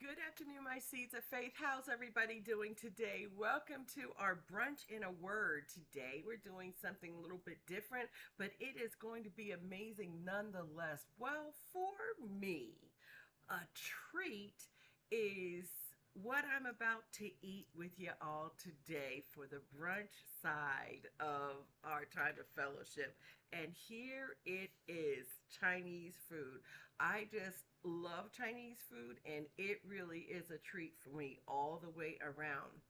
Good afternoon, my seeds of faith. How's everybody doing today? Welcome to our brunch in a word. Today we're doing something a little bit different, but it is going to be amazing nonetheless. Well, for me, a treat is what I'm about to eat with you all today for the brunch side of our time of fellowship. And here it is, Chinese food. I just love Chinese food, and it really is a treat for me all the way around.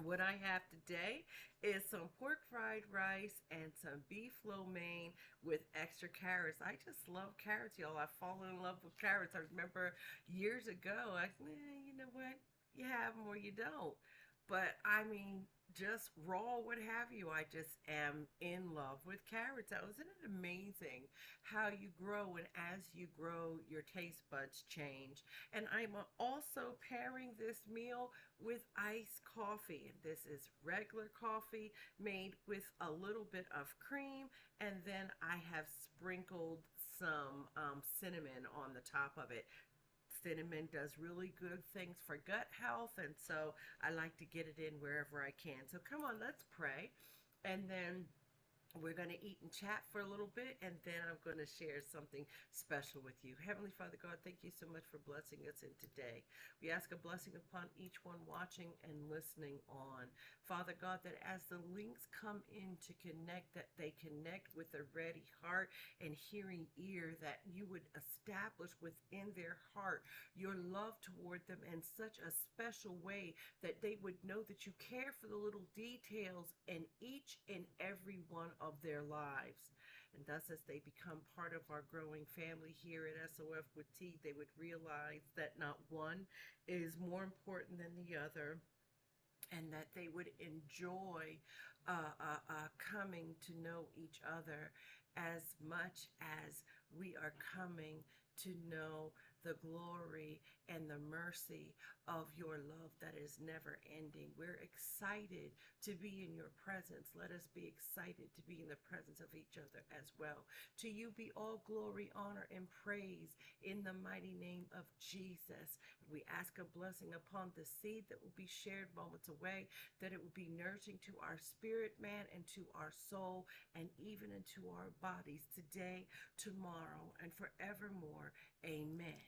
What I have today is some pork fried rice and some beef lo mein with extra carrots. I just love carrots, y'all. I've fallen in love with carrots. I remember years ago, you know what? You have them or you don't. But I mean, just raw, what have you. I just am in love with carrots. Isn't it amazing how you grow, and as you grow, your taste buds change? And I'm also pairing this meal with iced coffee. And this is regular coffee made with a little bit of cream, and then I have sprinkled some cinnamon on the top of it. Cinnamon does really good things for gut health, and so I like to get it in wherever I can. So come on, let's pray, and then we're going to eat and chat for a little bit, and then I'm going to share something special with you. Heavenly Father God, thank you so much for blessing us in today. We ask a blessing upon each one watching and listening on. Father God, that as the links come in to connect, that they connect with a ready heart and hearing ear, that you would establish within their heart your love toward them in such a special way that they would know that you care for the little details in each and every one of their lives. And thus, as they become part of our growing family here at SOF with T, they would realize that not one is more important than the other, and that they would enjoy coming to know each other as much as we are coming to know the glory and the mercy of your love that is never ending. We're excited to be in your presence. Let us be excited to be in the presence of each other as well. To you be all glory, honor, and praise in the mighty name of Jesus. We ask a blessing upon the seed that will be shared moments away, that it will be nourishing to our spirit, man, and to our soul, and even into our bodies today, tomorrow, and forevermore. Amen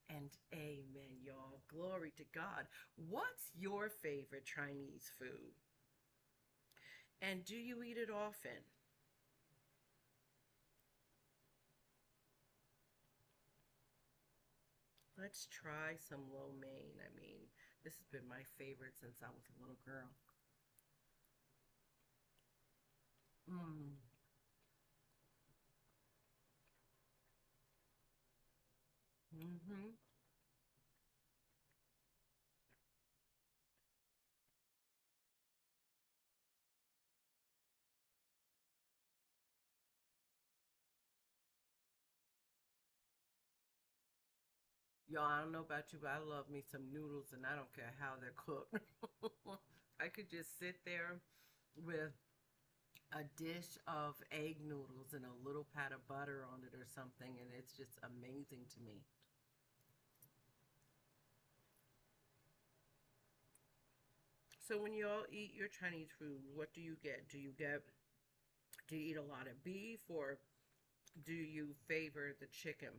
and amen, y'all. Glory to God. What's your favorite Chinese food? And do you eat it often? Let's try some lo mein. I mean, this has been my favorite since I was a little girl. Mm. Mm-hmm. Y'all, I don't know about you, but I love me some noodles, and I don't care how they're cooked. I could just sit there with a dish of egg noodles and a little pat of butter on it or something, and it's just amazing to me. So when you all eat your Chinese food, what do you get? Do you eat a lot of beef, or do you favor the chicken?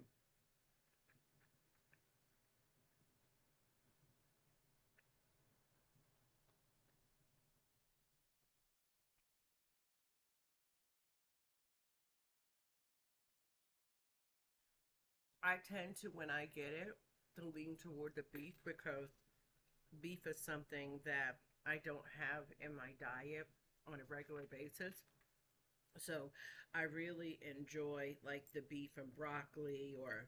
I tend to, when I get it, to lean toward the beef, because beef is something that I don't have in my diet on a regular basis. So I really enjoy like the beef and broccoli or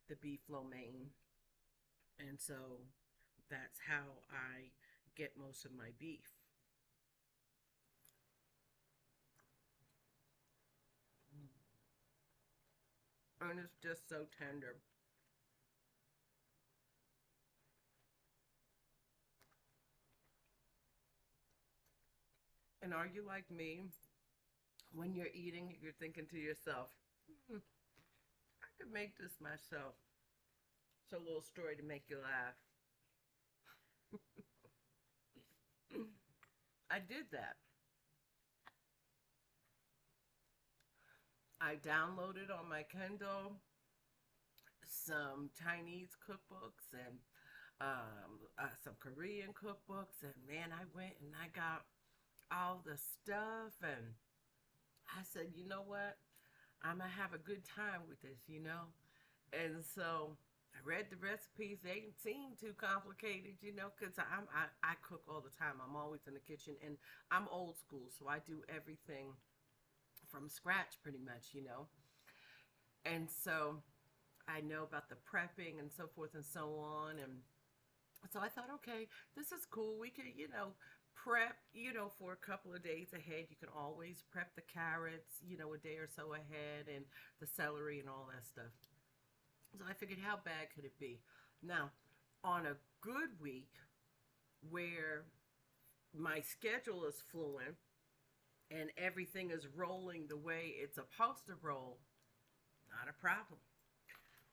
the beef lo mein. And so that's how I get most of my beef. And it's just so tender. And are you like me? When you're eating, you're thinking to yourself, hmm, I could make this myself. It's a little story to make you laugh. I did that. I downloaded on my Kindle some Chinese cookbooks and some Korean cookbooks, and man, I went and I got all the stuff, and I said, you know what? I'm gonna have a good time with this. And so I read the recipes. They didn't seem too complicated, because I cook all the time. I'm always in the kitchen, and I'm old school, so I do everything from scratch pretty much. And so I know about the prepping and so forth and so on. And so I thought, okay, this is cool. We could, prep, for a couple of days ahead. You can always prep the carrots, a day or so ahead, and the celery and all that stuff. So I figured, how bad could it be? Now, on a good week where my schedule is fluent and everything is rolling the way it's supposed to roll, not a problem.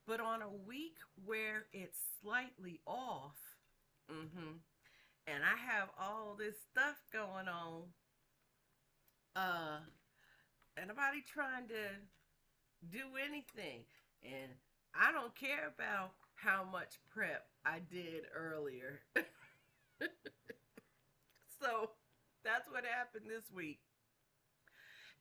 But on a week where it's slightly off, and I have all this stuff going on, and nobody trying to do anything, and I don't care about how much prep I did earlier. So that's what happened this week.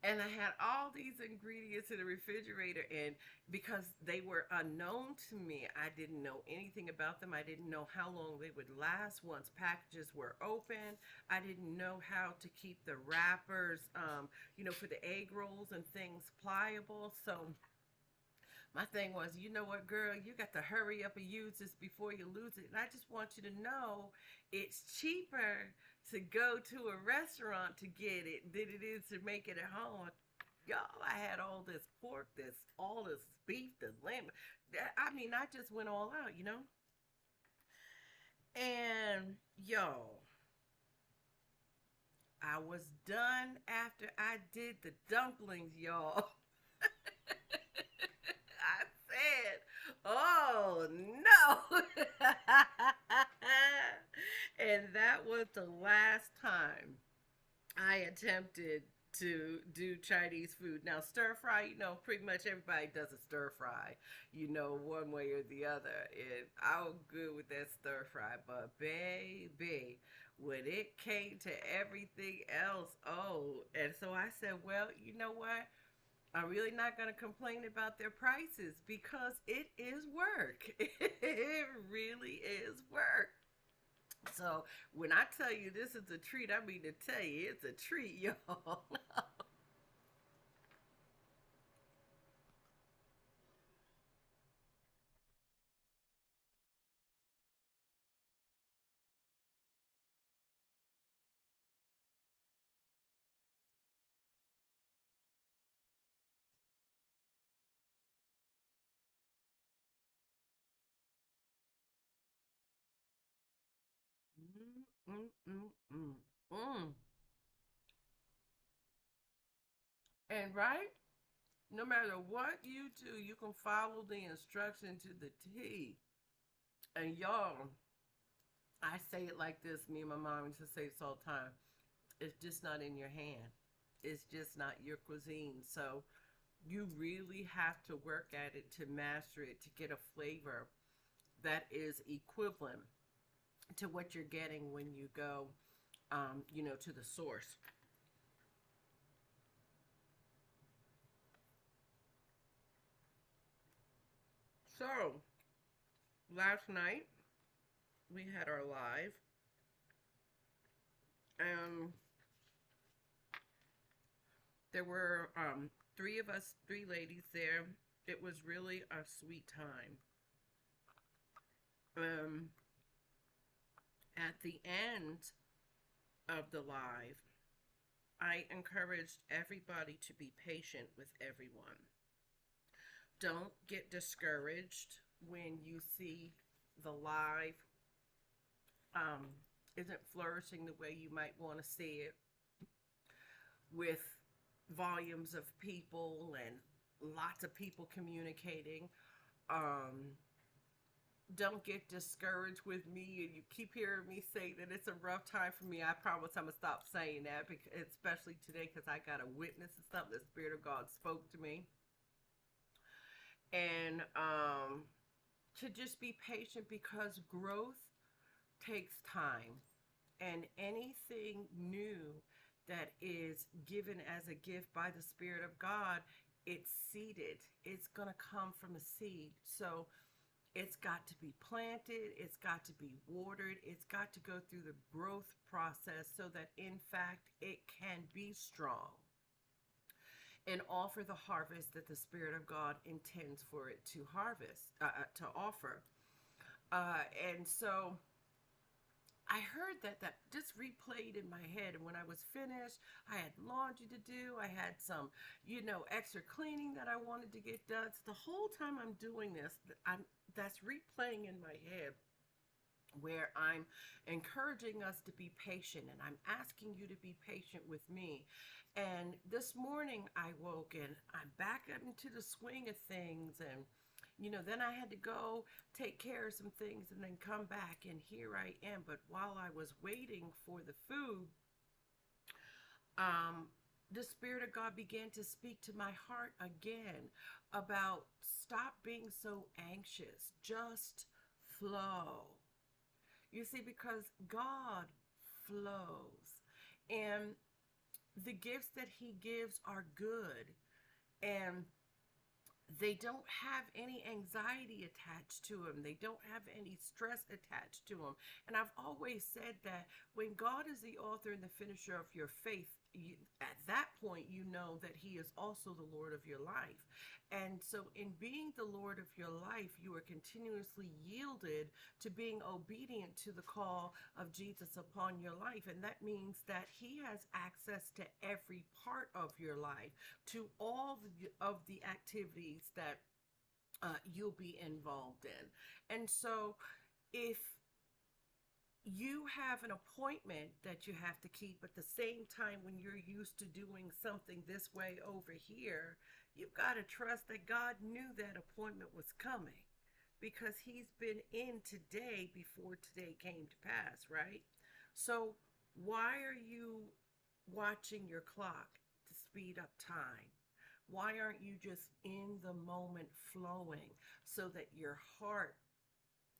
And I had all these ingredients in the refrigerator, and because they were unknown to me, I didn't know anything about them. I didn't know how long they would last once packages were open. I didn't know how to keep the wrappers, for the egg rolls and things pliable. So my thing was, you know what, girl, you got to hurry up and use this before you lose it. And I just want you to know it's cheaper to go to a restaurant to get it than it is to make it at home. Y'all, I had all this pork, all this beef, the lamb. I mean, I just went all out. And y'all, I was done after I did the dumplings, y'all. I said, oh no. And that was the last time I attempted to do Chinese food. Now, stir fry, pretty much everybody does a stir fry, one way or the other. And I'm good with that stir fry. But baby, when it came to everything else, oh. And so I said, well, you know what? I'm really not going to complain about their prices because it is work. It really is work. So when I tell you this is a treat, I mean to tell you it's a treat, y'all. Mm, mm, mm, mm, mm. And right, no matter what you do, you can follow the instruction to the T. And y'all, I say it like this. Me and my mom used to say this all the time. It's just not in your hand. It's just not your cuisine. So you really have to work at it to master it, to get a flavor that is equivalent to what you're getting when you go, to the source. So last night we had our live, and there were three of us, three ladies there. It was really a sweet time. Um, at the end of the live, I encouraged everybody to be patient with everyone. Don't get discouraged when you see the live um, isn't flourishing the way you might want to see it, with volumes of people and lots of people communicating. Um, don't get discouraged with me and you keep hearing me say that it's a rough time for me, I promise I'm going to stop saying that, because, especially today, because I got a witness of something the Spirit of God spoke to me. And to just be patient, because growth takes time. And anything new that is given as a gift by the Spirit of God, it's seeded. It's going to come from a seed. So it's got to be planted, it's got to be watered, it's got to go through the growth process so that in fact it can be strong and offer the harvest that the Spirit of God intends for it to to offer. And so I heard that just replayed in my head. And when I was finished, I had laundry to do. I had some, extra cleaning that I wanted to get done. So the whole time I'm doing this, that's replaying in my head, where I'm encouraging us to be patient, and I'm asking you to be patient with me. And this morning I woke and I'm back into the swing of things, and then I had to go take care of some things and then come back, and here I am. But while I was waiting for the food, the Spirit of God began to speak to my heart again about stop being so anxious, just flow. You see, because God flows, and the gifts that He gives are good, and they don't have any anxiety attached to them. They don't have any stress attached to them. And I've always said that when God is the author and the finisher of your faith, at that point, you know that He is also the Lord of your life. And so in being the Lord of your life, you are continuously yielded to being obedient to the call of Jesus upon your life. And that means that He has access to every part of your life, to all of the activities that you'll be involved in. And so if you have an appointment that you have to keep at the same time when you're used to doing something this way over here, you've got to trust that God knew that appointment was coming, because He's been in today before today came to pass, right? So why are you watching your clock to speed up time? Why aren't you just in the moment flowing so that your heart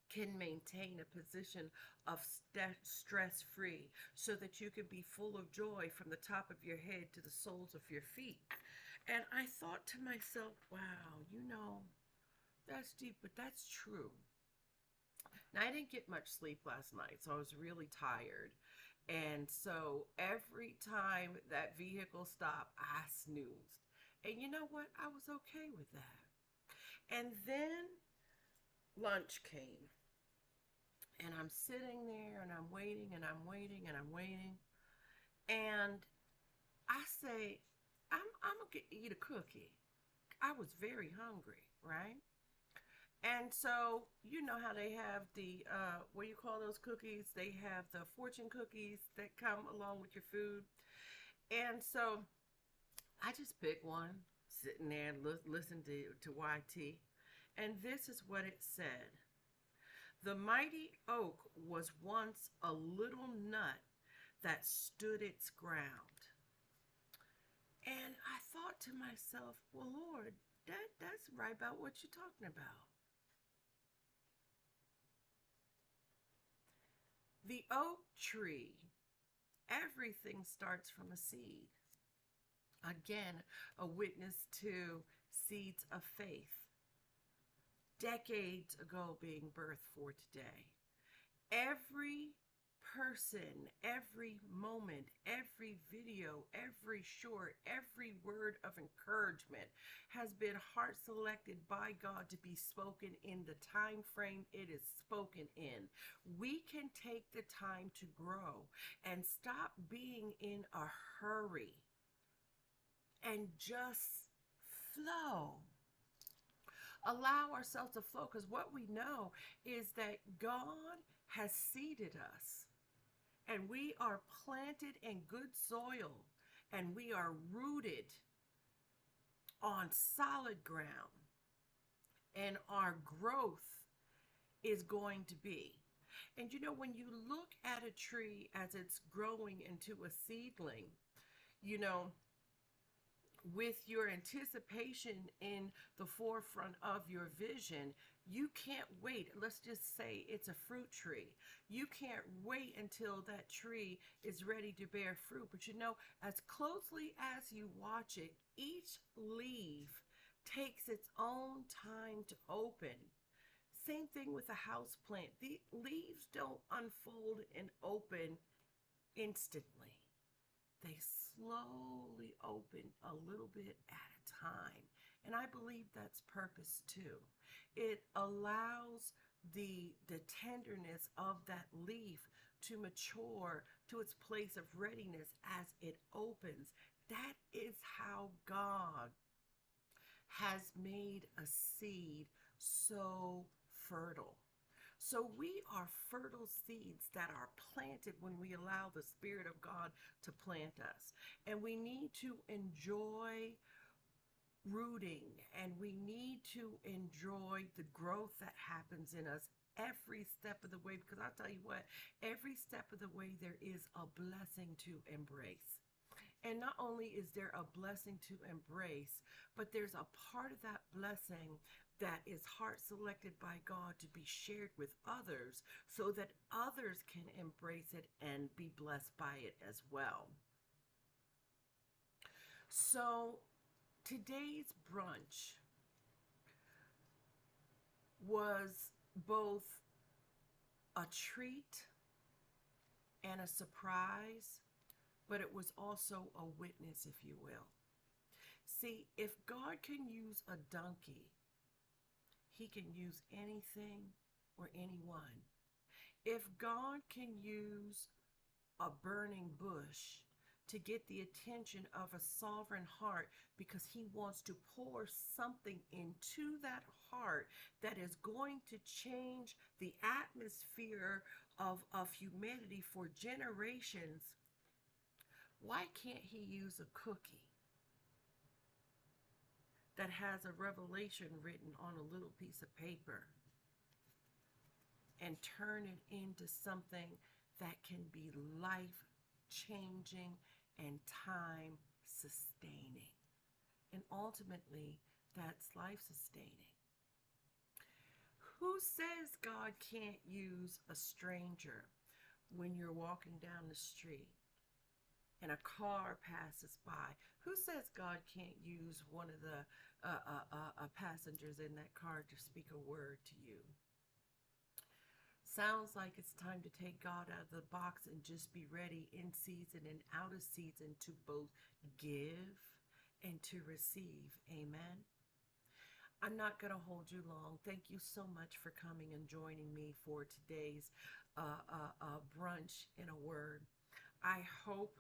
can maintain a position of stress-free, so that you can be full of joy from the top of your head to the soles of your feet? And I thought to myself, wow, that's deep, but that's true. Now, I didn't get much sleep last night, so I was really tired. And so every time that vehicle stopped, I snoozed. And you know what? I was okay with that. And then lunch came. And I'm sitting there and I'm waiting and I'm waiting and I'm waiting. And I say, I'm going to eat a cookie. I was very hungry, right? And so, you know how they have the, what do you call those cookies? They have the fortune cookies that come along with your food. And so I just picked one, sitting there and listened to YT. And this is what it said. The mighty oak was once a little nut that stood its ground. And I thought to myself, well, Lord, that's right about what you're talking about. The oak tree, everything starts from a seed. Again, a witness to seeds of faith, decades ago being birthed for today. Every person, every moment, every video, every short, every word of encouragement has been heart selected by God to be spoken in the time frame it is spoken in. We can take the time to grow and stop being in a hurry and just flow. Allow ourselves to flow, because what we know is that God has seeded us, and we are planted in good soil, and we are rooted on solid ground, and our growth is going to be. And you know, when you look at a tree as it's growing into a seedling, you know, with your anticipation in the forefront of your vision, you can't wait. Let's just say it's a fruit tree. You can't wait until that tree is ready to bear fruit. But you know, as closely as you watch it, each leaf takes its own time to open. Same thing with a house plant. The leaves don't unfold and open instantly. They slowly open a little bit at a time. And I believe that's purpose too. It allows the tenderness of that leaf to mature to its place of readiness as it opens. That is how God has made a seed so fertile. So we are fertile seeds that are planted when we allow the Spirit of God to plant us. And we need to enjoy rooting, and we need to enjoy the growth that happens in us every step of the way, because I'll tell you what, every step of the way there is a blessing to embrace. And not only is there a blessing to embrace, but there's a part of that blessing that is heart selected by God to be shared with others so that others can embrace it and be blessed by it as well. So today's brunch was both a treat and a surprise, but it was also a witness, if you will. See, if God can use a donkey, he can use anything or anyone. If God can use a burning bush to get the attention of a sovereign heart because he wants to pour something into that heart that is going to change the atmosphere of humanity for generations, why can't he use a cookie that has a revelation written on a little piece of paper and turn it into something that can be life-changing and time-sustaining? And ultimately, that's life-sustaining. Who says God can't use a stranger when you're walking down the street and a car passes by? Who says God can't use one of the passengers in that car to speak a word to you? Sounds like it's time to take God out of the box and just be ready in season and out of season to both give and to receive. Amen. I'm not going to hold you long. Thank you so much for coming and joining me for today's brunch in a word. I hope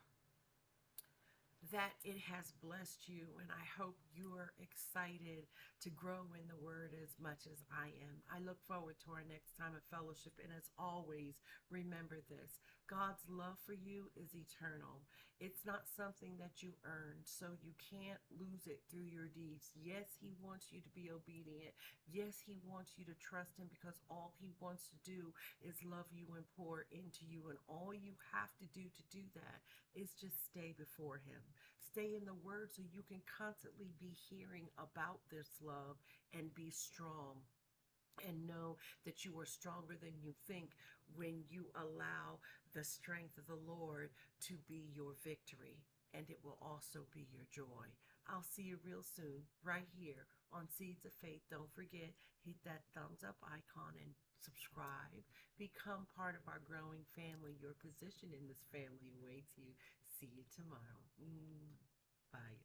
that it has blessed you, and I hope you are excited to grow in the word as much as I am. I look forward to our next time of fellowship, and as always, remember this: God's love for you is eternal. It's not something that you earned, so you can't lose it through your deeds. Yes, he wants you to be obedient. Yes, he wants you to trust him, because all he wants to do is love you and pour into you, and all you have to do that is just stay before him. Stay in the word so you can constantly be hearing about this love and be strong. And know that you are stronger than you think when you allow the strength of the Lord to be your victory. And it will also be your joy. I'll see you real soon right here on Seeds of Faith. Don't forget, hit that thumbs up icon and subscribe. Become part of our growing family. Your position in this family awaits you. See you tomorrow. Bye.